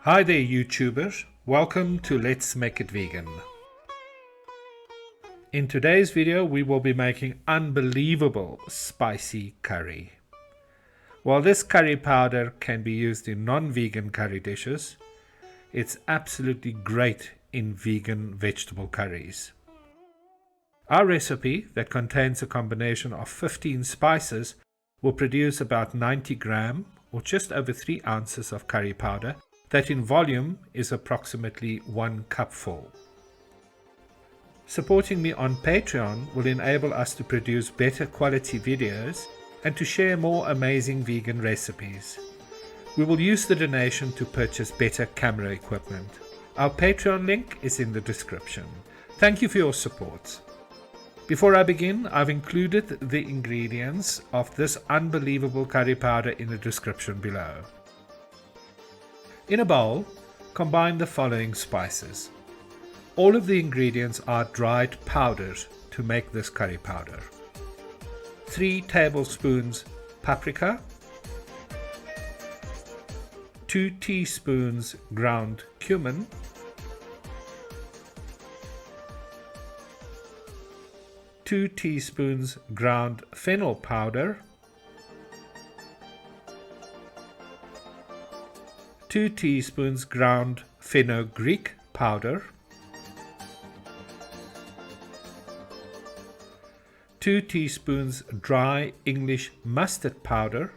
Hi there YouTubers, welcome to Let's Make It Vegan. In today's video we will be making unbelievable spicy curry. While this curry powder can be used in non-vegan curry dishes, it's absolutely great in vegan vegetable curries. Our recipe, that contains a combination of 15 spices, will produce about 90 gram or just over 3 ounces of curry powder that in volume is approximately 1 cupful. Supporting me on Patreon will enable us to produce better quality videos and to share more amazing vegan recipes. We will use the donation to purchase better camera equipment. Our Patreon link is in the description. Thank you for your support. Before I begin, I've included the ingredients of this unbelievable curry powder in the description below. In a bowl, combine the following spices. All of the ingredients are dried powders to make this curry powder. 3 tablespoons paprika, 2 teaspoons ground cumin, 2 teaspoons ground fennel powder, 2 teaspoons ground fenugreek powder, 2 teaspoons dry English mustard powder,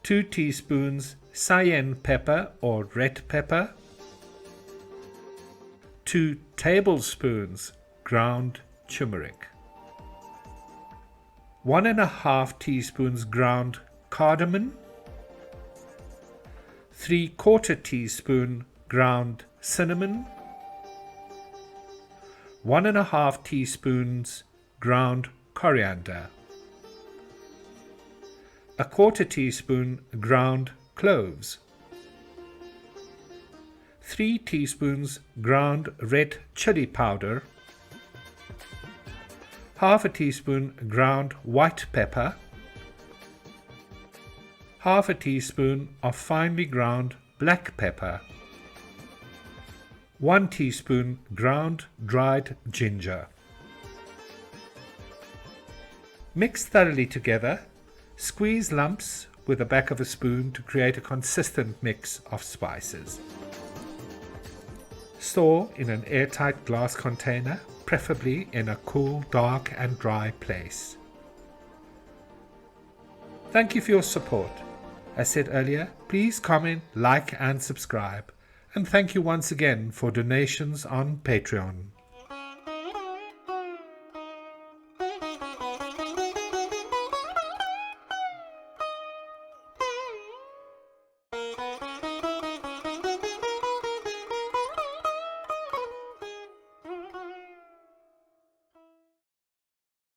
2 teaspoons cayenne pepper or red pepper, 2 tablespoons ground turmeric, 1½ teaspoons ground cardamom, 3/4 teaspoon ground cinnamon, 1½ teaspoons ground coriander, 1/4 teaspoon ground cloves, 3 teaspoons ground red chili powder, ½ teaspoon ground white pepper, ½ teaspoon of finely ground black pepper, 1 teaspoon ground dried ginger. Mix thoroughly together. Squeeze lumps with the back of a spoon to create a consistent mix of spices. Store in an airtight glass container, preferably in a cool, dark and dry place. Thank you for your support. As said earlier, please comment, like and subscribe. And thank you once again for donations on Patreon.